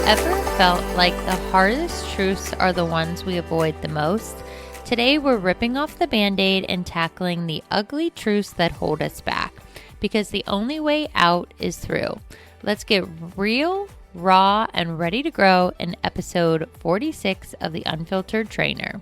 Ever felt like the hardest truths are the ones we avoid the most? Today we're ripping off the Band-Aid and tackling the ugly truths that hold us back, because the only way out is through. Let's get real, raw, and ready to grow in episode 46 of the Unfiltered Trainer.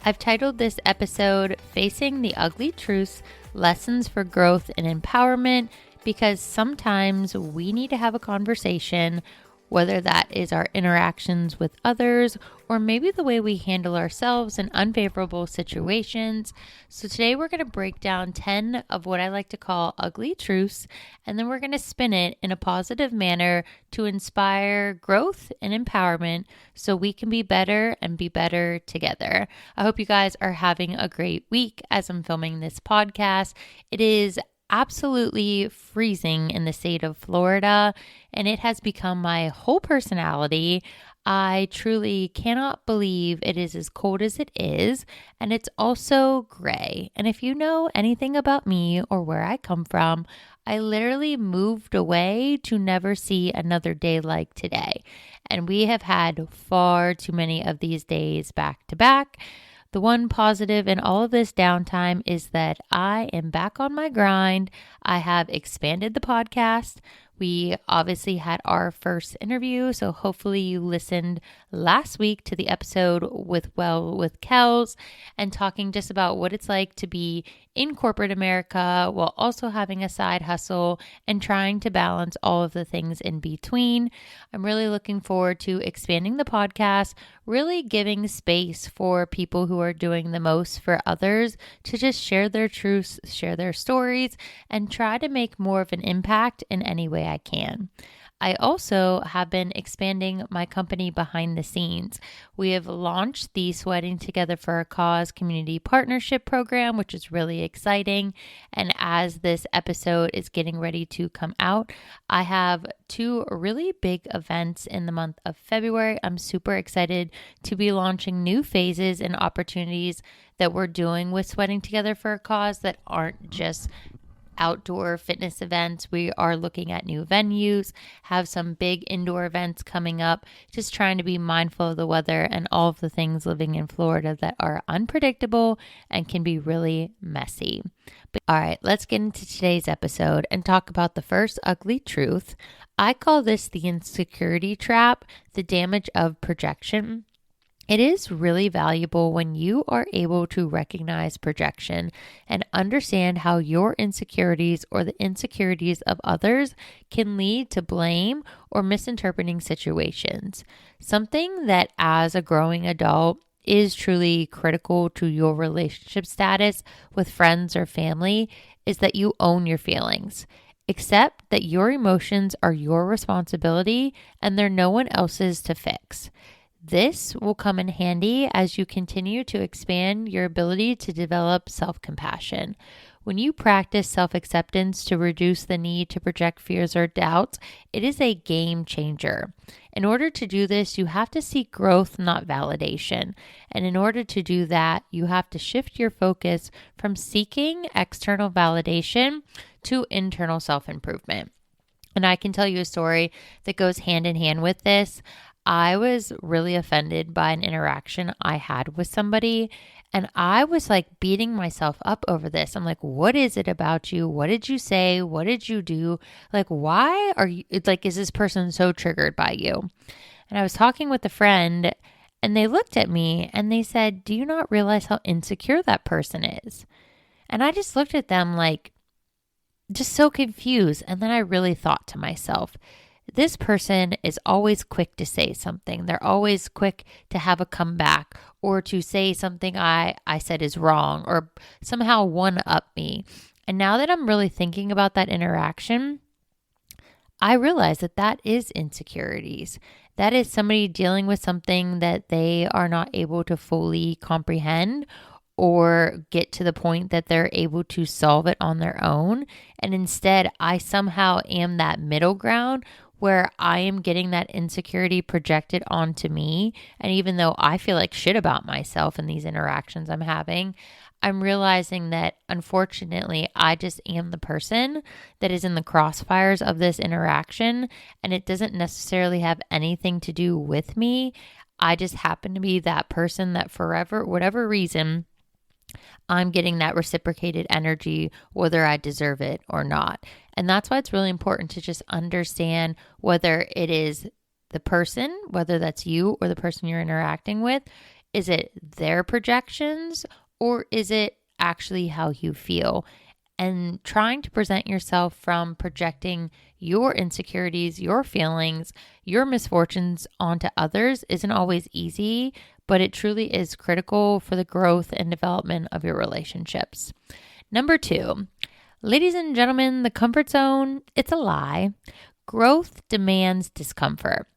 I've titled this episode Facing the Ugly Truths, Lessons for Growth and Empowerment, because sometimes we need to have a conversation, whether that is our interactions with others or maybe the way we handle ourselves in unfavorable situations. So today we're going to break down 10 of what I like to call ugly truths, and then we're going to spin it in a positive manner to inspire growth and empowerment so we can be better and be better together. I hope you guys are having a great week as I'm filming this podcast. It is absolutely freezing in the state of Florida, and it has become my whole personality. I truly cannot believe it is as cold as it is, and it's also gray. And if you know anything about me or where I come from, I literally moved away to never see another day like today. And we have had far too many of these days back to back. The one positive in all of this downtime is that I am back on my grind. I have expanded the podcast. We obviously had our first interview, so hopefully you listened last week to the episode with Kels and talking just about what it's like to be in corporate America while also having a side hustle and trying to balance all of the things in between. I'm really looking forward to expanding the podcast, really giving space for people who are doing the most for others to just share their truths, share their stories, and try to make more of an impact in any way I can. I also have been expanding my company behind the scenes. We have launched the Sweating Together for a Cause community partnership program, which is really exciting. And as this episode is getting ready to come out, I have two really big events in the month of February. I'm super excited to be launching new phases and opportunities that we're doing with Sweating Together for a Cause that aren't just outdoor fitness events. We are looking at new venues, have some big indoor events coming up, just trying to be mindful of the weather and all of the things living in Florida that are unpredictable and can be really messy. But all right, let's get into today's episode and talk about the first ugly truth. I call this the insecurity trap, the damage of projection. It is really valuable when you are able to recognize projection and understand how your insecurities or the insecurities of others can lead to blame or misinterpreting situations. Something that as a growing adult is truly critical to your relationship status with friends or family is that you own your feelings. Accept that your emotions are your responsibility and they're no one else's to fix. This will come in handy as you continue to expand your ability to develop self-compassion. When you practice self-acceptance to reduce the need to project fears or doubts, it is a game changer. In order to do this, you have to seek growth, not validation. And in order to do that, you have to shift your focus from seeking external validation to internal self-improvement. And I can tell you a story that goes hand in hand with this. I was really offended by an interaction I had with somebody, and I was like beating myself up over this. I'm like, what is it about you? What did you say? What did you do? Like, why are you, it's like, is this person so triggered by you? And I was talking with a friend, and they looked at me and they said, do you not realize how insecure that person is? And I just looked at them like, just so confused. And then I really thought to myself, this person is always quick to say something. They're always quick to have a comeback or to say something I said is wrong or somehow one-up me. And now that I'm really thinking about that interaction, I realize that that is insecurities. That is somebody dealing with something that they are not able to fully comprehend or get to the point that they're able to solve it on their own. And instead, I somehow am that middle ground where I am getting that insecurity projected onto me. And even though I feel like shit about myself in these interactions I'm having, I'm realizing that unfortunately, I just am the person that is in the crossfires of this interaction, and it doesn't necessarily have anything to do with me. I just happen to be that person that forever, whatever reason, I'm getting that reciprocated energy, whether I deserve it or not. And that's why it's really important to just understand whether it is the person, whether that's you or the person you're interacting with. Is it their projections or is it actually how you feel? And trying to present yourself from projecting your insecurities, your feelings, your misfortunes onto others isn't always easy, but it truly is critical for the growth and development of your relationships. Number 2, ladies and gentlemen, the comfort zone, it's a lie. Growth demands discomfort.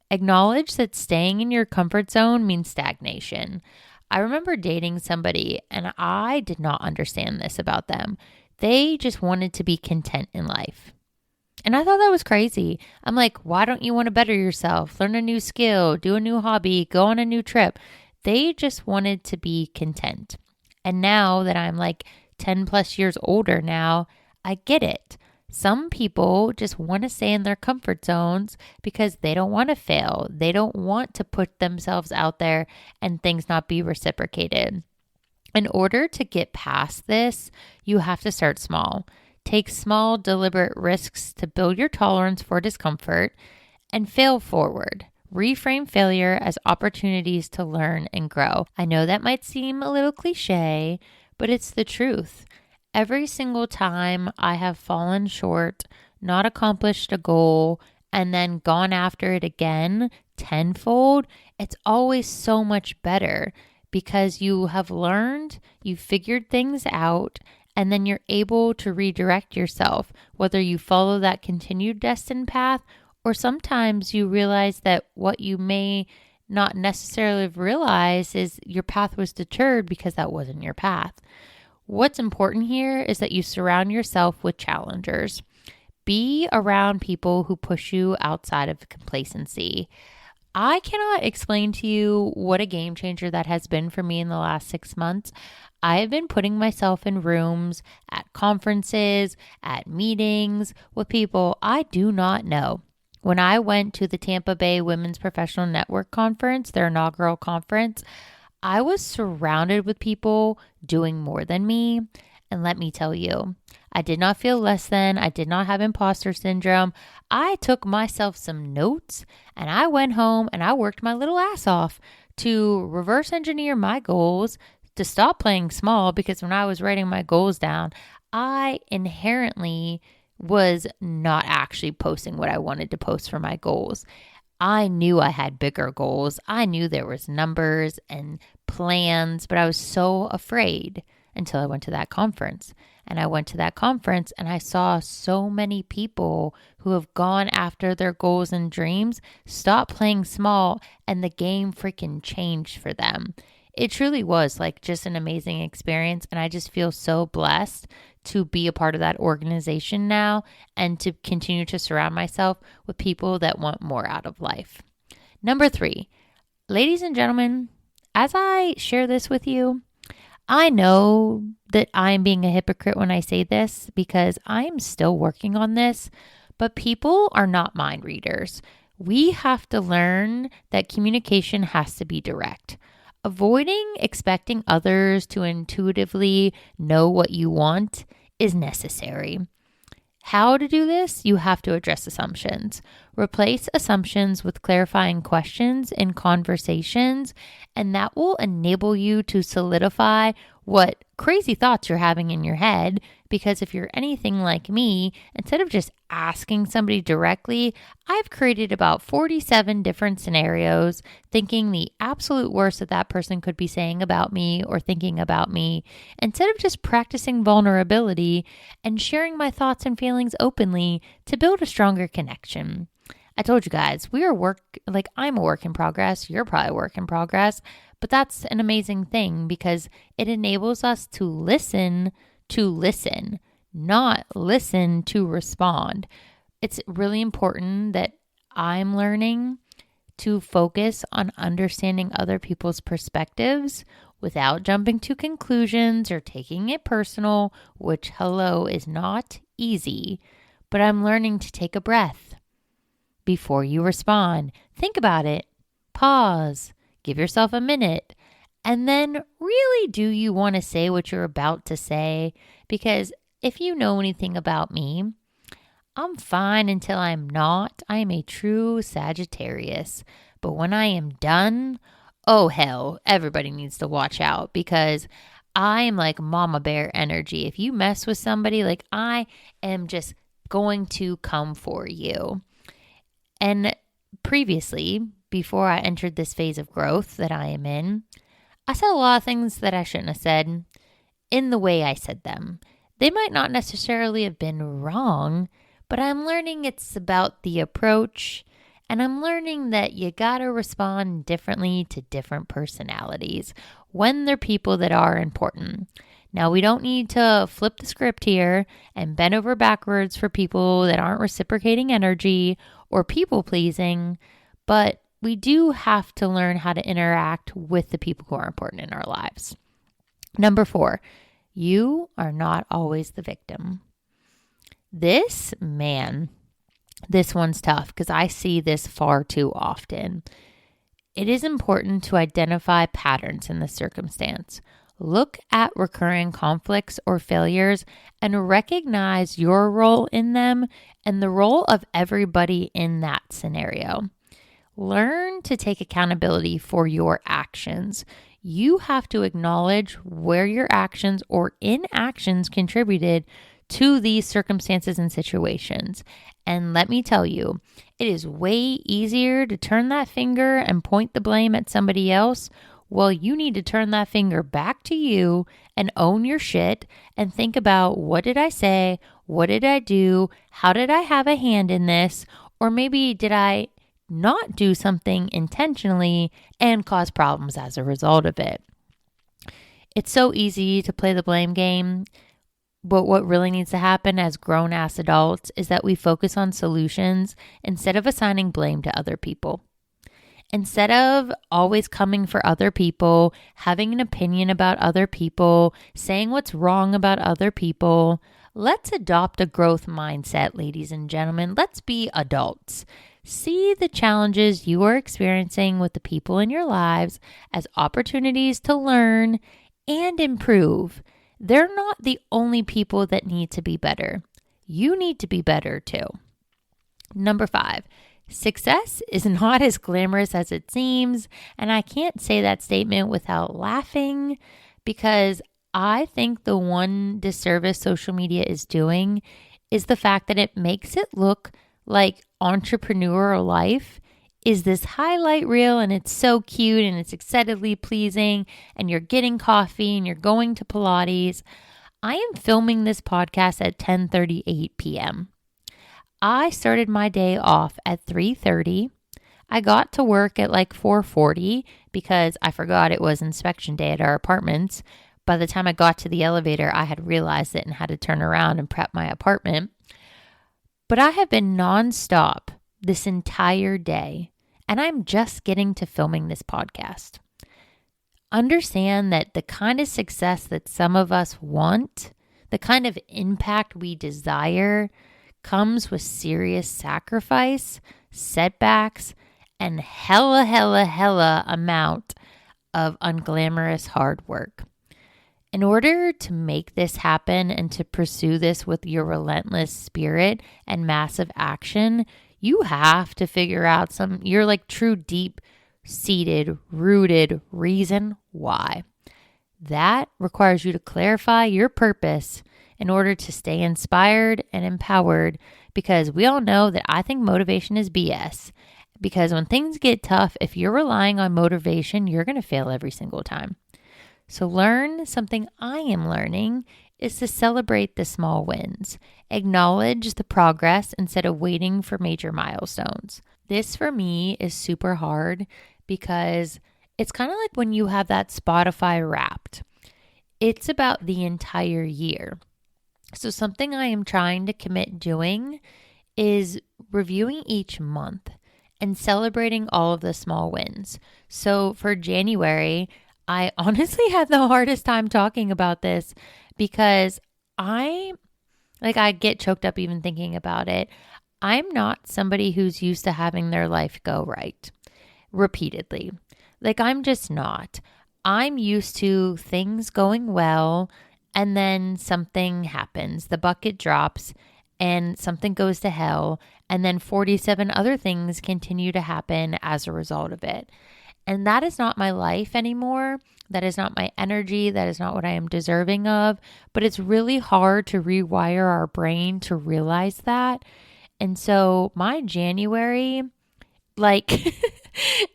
Acknowledge that staying in your comfort zone means stagnation. I remember dating somebody and I did not understand this about them. They just wanted to be content in life. And I thought that was crazy. I'm like, why don't you want to better yourself, learn a new skill, do a new hobby, go on a new trip? They just wanted to be content. And now that I'm like 10 plus years older now, I get it. Some people just want to stay in their comfort zones because they don't want to fail. They don't want to put themselves out there and things not be reciprocated. In order to get past this, you have to start small. Take small, deliberate risks to build your tolerance for discomfort and fail forward. Reframe failure as opportunities to learn and grow. I know that might seem a little cliche, but it's the truth. Every single time I have fallen short, not accomplished a goal, and then gone after it again tenfold, it's always so much better because you have learned, you figured things out, and then you're able to redirect yourself, whether you follow that continued destined path or sometimes you realize that what you may not necessarily have realized is your path was deterred because that wasn't your path. What's important here is that you surround yourself with challengers. Be around people who push you outside of complacency. I cannot explain to you what a game changer that has been for me in the last 6 months. I have been putting myself in rooms, at conferences, at meetings with people I do not know. When I went to the Tampa Bay Women's Professional Network Conference, their inaugural conference, I was surrounded with people doing more than me. And let me tell you, I did not feel less than. I did not have imposter syndrome. I took myself some notes and I went home and I worked my little ass off to reverse engineer my goals, to stop playing small, because when I was writing my goals down, I inherently was not actually posting what I wanted to post for my goals. I knew I had bigger goals. I knew there was numbers and plans, but I was so afraid until I went to that conference. And I went to that conference and I saw so many people who have gone after their goals and dreams stop playing small, and the game freaking changed for them. It truly was like just an amazing experience. And I just feel so blessed to be a part of that organization now and to continue to surround myself with people that want more out of life. Number 3, ladies and gentlemen, as I share this with you, I know that I'm being a hypocrite when I say this because I am still working on this, but people are not mind readers. We have to learn that communication has to be direct. Avoiding expecting others to intuitively know what you want is necessary. How to do this? You have to address assumptions. Replace assumptions with clarifying questions in conversations, and that will enable you to solidify what crazy thoughts you're having in your head. Because if you're anything like me, instead of just asking somebody directly, I've created about 47 different scenarios, thinking the absolute worst that person could be saying about me or thinking about me, instead of just practicing vulnerability and sharing my thoughts and feelings openly to build a stronger connection. I told you guys, I'm a work in progress. You're probably a work in progress, but that's an amazing thing because it enables us to listen, not listen to respond. It's really important that I'm learning to focus on understanding other people's perspectives without jumping to conclusions or taking it personal, which, hello, is not easy. But I'm learning to take a breath before you respond. Think about it. Pause. Give yourself a minute. And then really, do you want to say what you're about to say? Because if you know anything about me, I'm fine until I'm not. I am a true Sagittarius. But when I am done, oh hell, everybody needs to watch out because I am like mama bear energy. If you mess with somebody, like I am just going to come for you. And previously, before I entered this phase of growth that I am in, I said a lot of things that I shouldn't have said in the way I said them. They might not necessarily have been wrong, but I'm learning it's about the approach, and I'm learning that you gotta respond differently to different personalities when they're people that are important. Now, we don't need to flip the script here and bend over backwards for people that aren't reciprocating energy or people pleasing, but we do have to learn how to interact with the people who are important in our lives. Number 4, you are not always the victim. This one's tough because I see this far too often. It is important to identify patterns in the circumstance. Look at recurring conflicts or failures and recognize your role in them and the role of everybody in that scenario. Learn to take accountability for your actions. You have to acknowledge where your actions or inactions contributed to these circumstances and situations. And let me tell you, it is way easier to turn that finger and point the blame at somebody else. Well, you need to turn that finger back to you and own your shit and think about, what did I say? What did I do? How did I have a hand in this? Or maybe did I not do something intentionally and cause problems as a result of it? It's so easy to play the blame game. But what really needs to happen as grown-ass adults is that we focus on solutions instead of assigning blame to other people. Instead of always coming for other people, having an opinion about other people, saying what's wrong about other people, let's adopt a growth mindset, ladies and gentlemen. Let's be adults. See the challenges you are experiencing with the people in your lives as opportunities to learn and improve. They're not the only people that need to be better. You need to be better too. Number 5, success is not as glamorous as it seems. And I can't say that statement without laughing because I think the one disservice social media is doing is the fact that it makes it look like entrepreneurial life is this highlight reel and it's so cute and it's excitedly pleasing and you're getting coffee and you're going to Pilates. I am filming this podcast at 10:38 p.m. I started my day off at 3:30. I got to work at like 4:40 because I forgot it was inspection day at our apartments. By the time I got to the elevator, I had realized it and had to turn around and prep my apartment. But I have been nonstop this entire day, and I'm just getting to filming this podcast. Understand that the kind of success that some of us want, the kind of impact we desire, comes with serious sacrifice, setbacks, and hella amount of unglamorous hard work. In order to make this happen and to pursue this with your relentless spirit and massive action, you have to figure out your like true deep-seated, rooted reason why. That requires you to clarify your purpose in order to stay inspired and empowered, because we all know that I think motivation is BS. Because when things get tough, if you're relying on motivation, you're going to fail every single time. So something I am learning is to celebrate the small wins. Acknowledge the progress instead of waiting for major milestones. This for me is super hard because it's kind of like when you have that Spotify Wrapped. It's about the entire year. So something I am trying to commit doing is reviewing each month. and celebrating all of the small wins. So for January, I honestly had the hardest time talking about this because I get choked up even thinking about it. I'm not somebody who's used to having their life go right repeatedly. I'm just not. I'm used to things going well and then something happens. The bucket drops and something goes to hell. And then 47 other things continue to happen as a result of it. And that is not my life anymore. That is not my energy. That is not what I am deserving of. But it's really hard to rewire our brain to realize that. And so my January,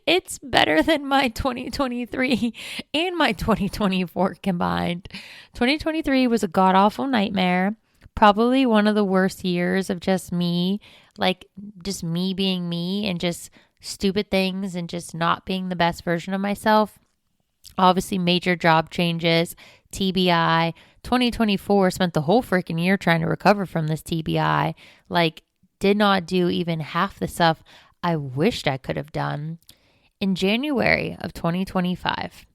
it's better than my 2023 and my 2024 combined. 2023 was a god-awful nightmare. Probably one of the worst years of just me, just me being me and just stupid things and just not being the best version of myself. Obviously, major job changes, TBI. 2024 spent the whole freaking year trying to recover from this TBI. Did not do even half the stuff I wished I could have done. In January of 2025,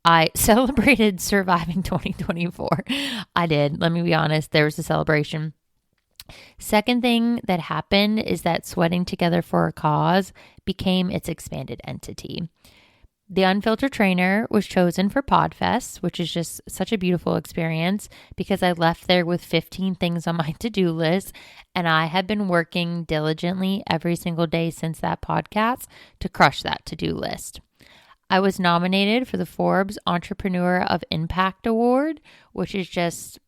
I celebrated surviving 2024. I did. Let me be honest. There was a celebration. Second thing that happened is that Sweating Together for a Cause became its expanded entity. The Unfiltered Trainer was chosen for PodFest, which is just such a beautiful experience because I left there with 15 things on my to-do list, and I had been working diligently every single day since that podcast to crush that to-do list. I was nominated for the Forbes Entrepreneur of Impact Award, which is just,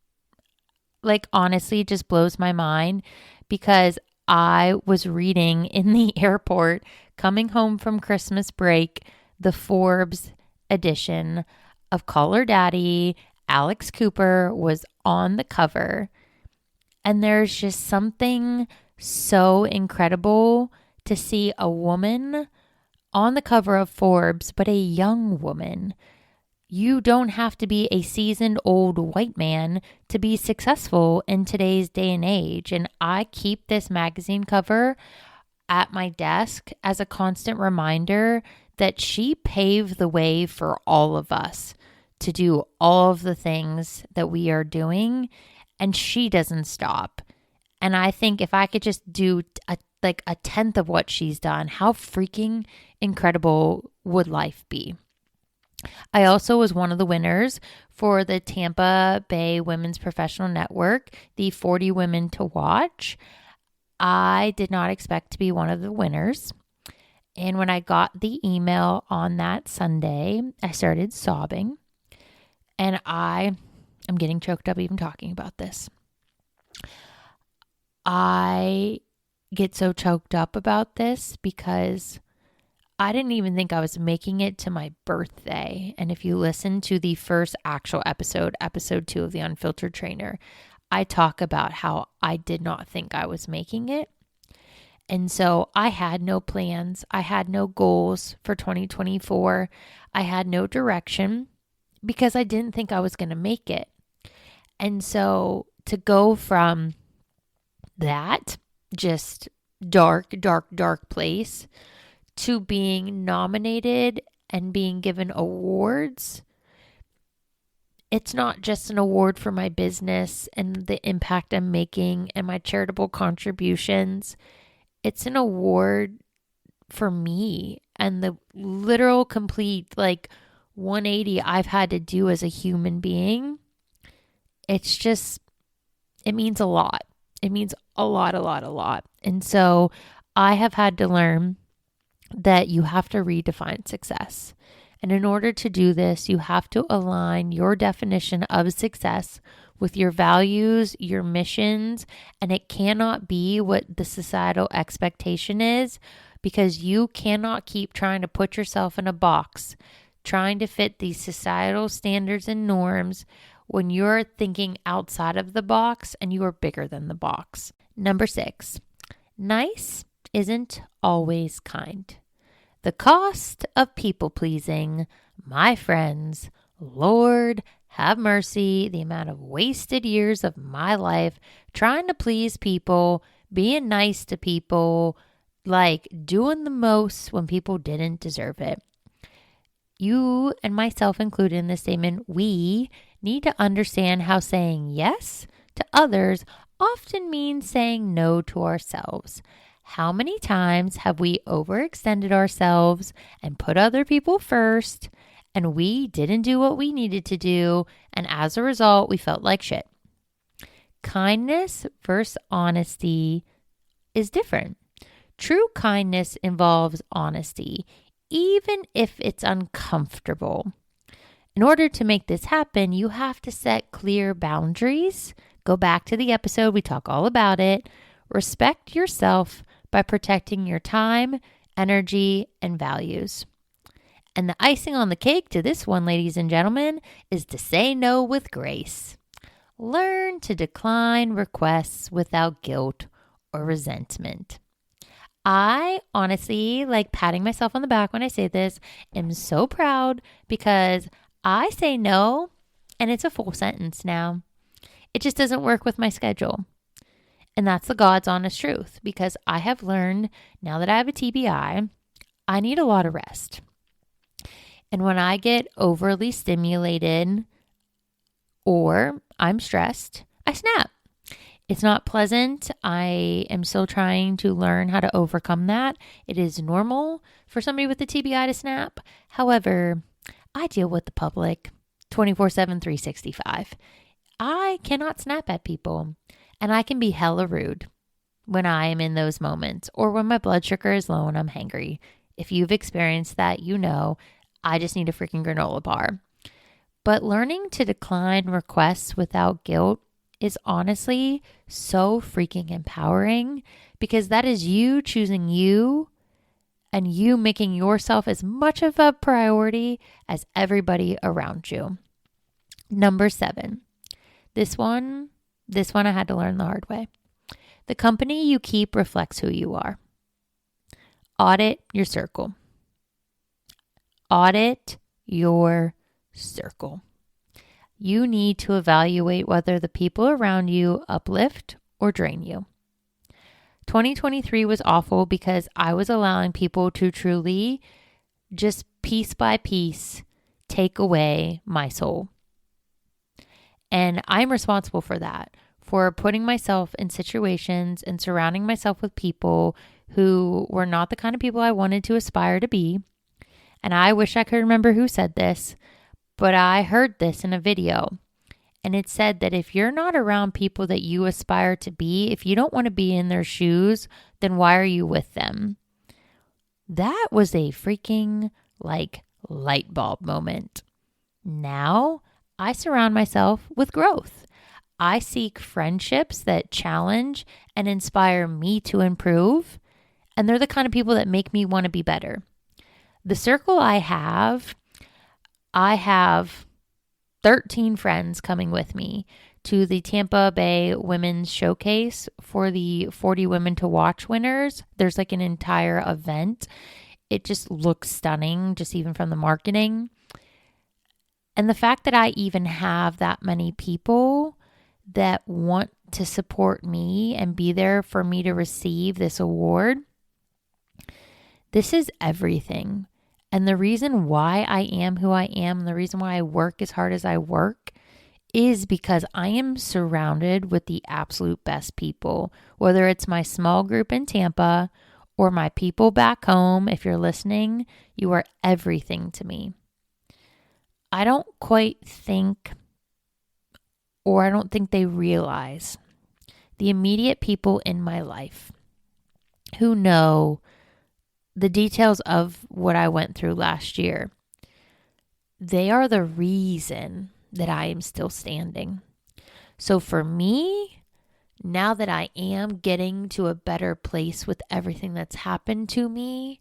honestly, just blows my mind because I was reading in the airport coming home from Christmas break the Forbes edition of Call Her Daddy. Alex Cooper was on the cover. And there's just something so incredible to see a woman on the cover of Forbes, but a young woman. You don't have to be a seasoned old white man to be successful in today's day and age. And I keep this magazine cover at my desk as a constant reminder that she paved the way for all of us to do all of the things that we are doing, and she doesn't stop. And I think if I could just do a tenth of what she's done, how freaking incredible would life be? I also was one of the winners for the Tampa Bay Women's Professional Network, the 40 Women to Watch. I did not expect to be one of the winners. And when I got the email on that Sunday, I started sobbing. And I'm getting choked up even talking about this. I get so choked up about this because I didn't even think I was making it to my birthday. And if you listen to the first actual episode 2 of the Unfiltered Trainer, I talk about how I did not think I was making it. And so I had no plans. I had no goals for 2024. I had no direction because I didn't think I was going to make it. And so to go from that just dark place to being nominated and being given awards, it's not just an award for my business and the impact I'm making and my charitable contributions. It's an award for me and the literal complete 180 I've had to do as a human being. It's just, it means a lot. It means a lot. And so I have had to learn that you have to redefine success. And in order to do this, you have to align your definition of success with your values, your missions, and it cannot be what the societal expectation is, because you cannot keep trying to put yourself in a box, trying to fit these societal standards and norms when you're thinking outside of the box and you are bigger than the box. Number 6, nice isn't always kind. The cost of people pleasing, my friends, Lord have mercy, the amount of wasted years of my life trying to please people, being nice to people, like doing the most when people didn't deserve it. You and myself included in this statement, we need to understand how saying yes to others often means saying no to ourselves. How many times have we overextended ourselves and put other people first, and we didn't do what we needed to do, and as a result, we felt like shit? Kindness versus honesty is different. True kindness involves honesty, even if it's uncomfortable. In order to make this happen, you have to set clear boundaries. Go back to the episode, we talk all about it. Respect yourself by protecting your time, energy, and values. And the icing on the cake to this one, ladies and gentlemen, is to say no with grace. Learn to decline requests without guilt or resentment. I honestly, like patting myself on the back when I say this, am so proud because I say no and it's a full sentence now. It just doesn't work with my schedule. And that's the God's honest truth, because I have learned now that I have a TBI, I need a lot of rest. And when I get overly stimulated or I'm stressed, I snap. It's not pleasant. I am still trying to learn how to overcome that. It is normal for somebody with a TBI to snap. However, I deal with the public 24/7, 365. I cannot snap at people, and I can be hella rude when I am in those moments or when my blood sugar is low and I'm hangry. If you've experienced that, you know I just need a freaking granola bar. But learning to decline requests without guilt is honestly so freaking empowering, because that is you choosing you and you making yourself as much of a priority as everybody around you. Number 7. This one I had to learn the hard way. The company you keep reflects who you are. Audit your circle. Audit your circle. You need to evaluate whether the people around you uplift or drain you. 2023 was awful because I was allowing people to truly, just piece by piece, take away my soul. And I'm responsible for that, for putting myself in situations and surrounding myself with people who were not the kind of people I wanted to aspire to be. And I wish I could remember who said this, but I heard this in a video. And it said that if you're not around people that you aspire to be, if you don't want to be in their shoes, then why are you with them? That was a freaking light bulb moment. Now I surround myself with growth. I seek friendships that challenge and inspire me to improve. And they're the kind of people that make me want to be better. The circle I have 13 friends coming with me to the Tampa Bay Women's Showcase for the 40 Women to Watch winners. There's like an entire event. It just looks stunning, just even from the marketing. And the fact that I even have that many people that want to support me and be there for me to receive this award, this is everything. And the reason why I am who I am, the reason why I work as hard as I work, is because I am surrounded with the absolute best people, whether it's my small group in Tampa or my people back home. If you're listening, you are everything to me. I don't quite think, or I don't think they realize, the immediate people in my life who know the details of what I went through last year. They are the reason that I am still standing. So for me, now that I am getting to a better place with everything that's happened to me,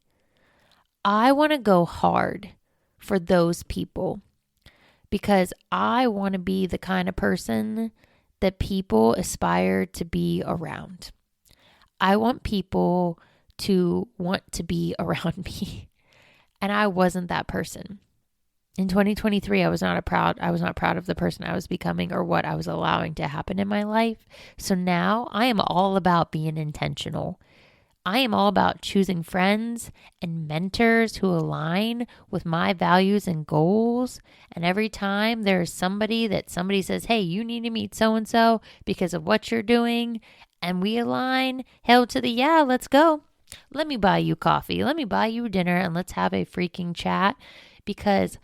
I want to go hard for those people, because I want to be the kind of person that people aspire to be around. I want people to want to be around me. And I wasn't that person. In 2023, I was not proud of the person I was becoming or what I was allowing to happen in my life. So now I am all about being intentional. I am all about choosing friends and mentors who align with my values and goals. And every time there's somebody says, hey, you need to meet so-and-so because of what you're doing, and we align, hell to the yeah, let's go. Let me buy you coffee. Let me buy you dinner and let's have a freaking chat, because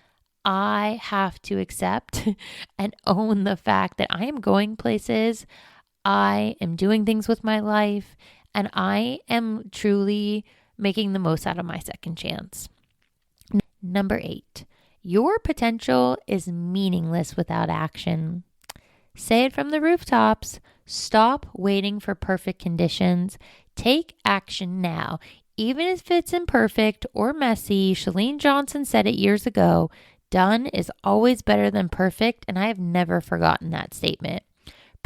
I have to accept and own the fact that I am going places. I am doing things with my life, and I am truly making the most out of my second chance. Number 8, your potential is meaningless without action. Say it from the rooftops. Stop waiting for perfect conditions. Take action now. Even if it's imperfect or messy, Chalene Johnson said it years ago, done is always better than perfect, and I have never forgotten that statement.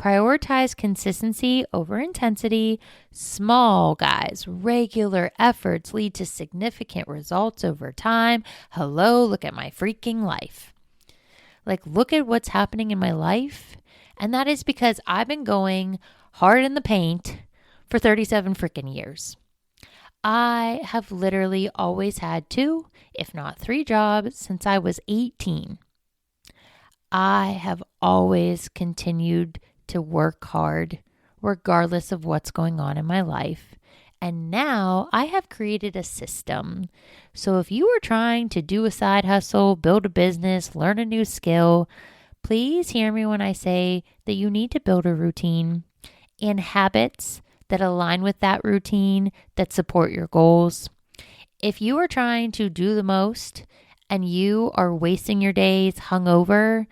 Prioritize consistency over intensity. Small, guys, regular efforts lead to significant results over time. Hello, look at my freaking life. Look at what's happening in my life. And that is because I've been going hard in the paint for 37 freaking years. I have literally always had 2, if not 3 jobs since I was 18. I have always continued to work hard regardless of what's going on in my life. And now I have created a system. So if you are trying to do a side hustle, build a business, learn a new skill, please hear me when I say that you need to build a routine and habits that align with that routine, that support your goals. If you are trying to do the most and you are wasting your days hungover,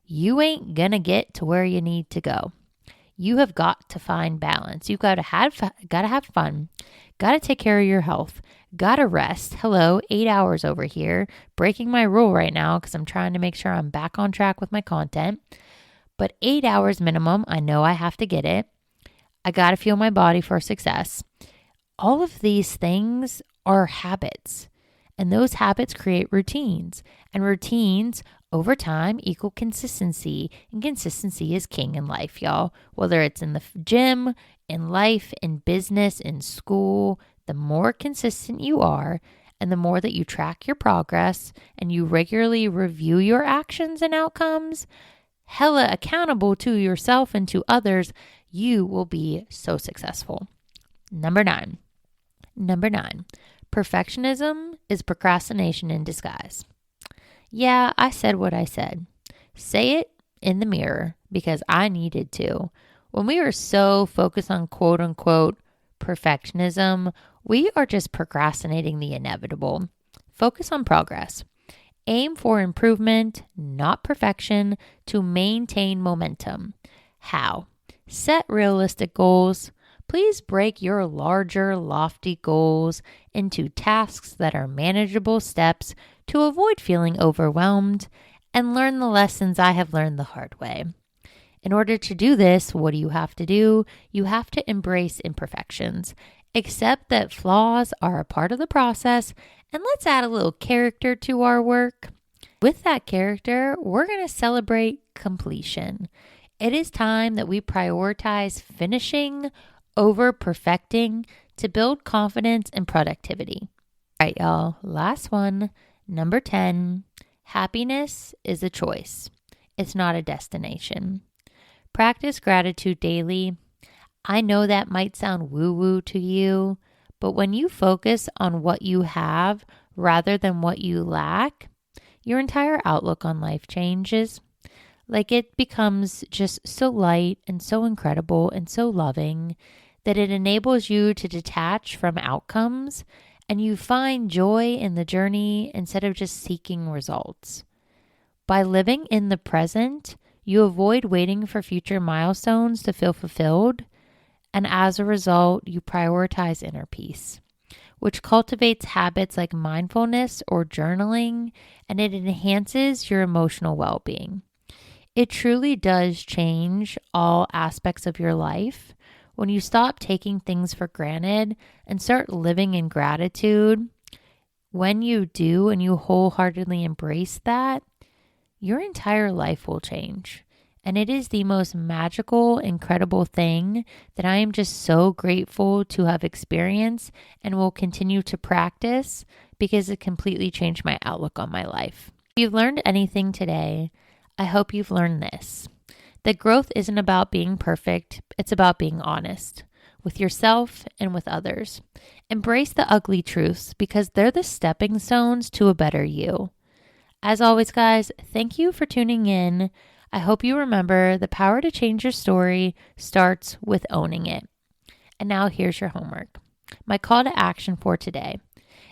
you ain't gonna get to where you need to go. You have got to find balance. You gotta have fun. Gotta take care of your health. Gotta rest. Hello, 8 hours over here. Breaking my rule right now because I'm trying to make sure I'm back on track with my content. But 8 hours minimum, I know I have to get it. I gotta fuel my body for success. All of these things are habits. And those habits create routines. And routines over time equal consistency. And consistency is king in life, y'all. Whether it's in the gym, in life, in business, in school, the more consistent you are and the more that you track your progress and you regularly review your actions and outcomes, hella accountable to yourself and to others, you will be so successful. Number 9. Perfectionism is procrastination in disguise. Yeah, I said what I said. Say it in the mirror because I needed to. When we are so focused on quote unquote perfectionism, we are just procrastinating the inevitable. Focus on progress. Aim for improvement, not perfection, to maintain momentum. How? Set realistic goals. Please break your larger, lofty goals into tasks that are manageable steps to avoid feeling overwhelmed, and learn the lessons I have learned the hard way. In order to do this, what do you have to do? You have to embrace imperfections. Accept that flaws are a part of the process, and let's add a little character to our work. With that character, we're going to celebrate completion. It is time that we prioritize finishing over perfecting to build confidence and productivity. All right, y'all, last one, number 10. Happiness is a choice. It's not a destination. Practice gratitude daily. I know that might sound woo-woo to you, but when you focus on what you have rather than what you lack, your entire outlook on life changes. It becomes just so light and so incredible and so loving that it enables you to detach from outcomes and you find joy in the journey instead of just seeking results. By living in the present, you avoid waiting for future milestones to feel fulfilled, and as a result, you prioritize inner peace, which cultivates habits like mindfulness or journaling, and it enhances your emotional well-being. It truly does change all aspects of your life when you stop taking things for granted and start living in gratitude. When you do and you wholeheartedly embrace that, your entire life will change. And it is the most magical, incredible thing that I am just so grateful to have experienced and will continue to practice because it completely changed my outlook on my life. If you've learned anything today, I hope you've learned this: that growth isn't about being perfect, it's about being honest with yourself and with others. Embrace the ugly truths because they're the stepping stones to a better you. As always, guys, thank you for tuning in. I hope you remember the power to change your story starts with owning it. And now here's your homework. My call to action for today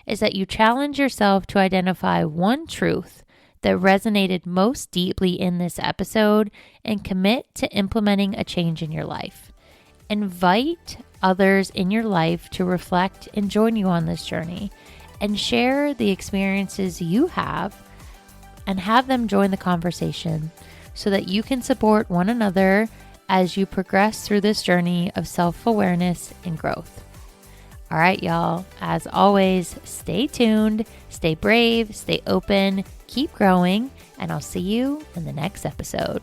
is that you challenge yourself to identify one truth that resonated most deeply in this episode and commit to implementing a change in your life. Invite others in your life to reflect and join you on this journey and share the experiences you have and have them join the conversation so that you can support one another as you progress through this journey of self-awareness and growth. All right, y'all, as always, stay tuned, stay brave, stay open, keep growing, and I'll see you in the next episode.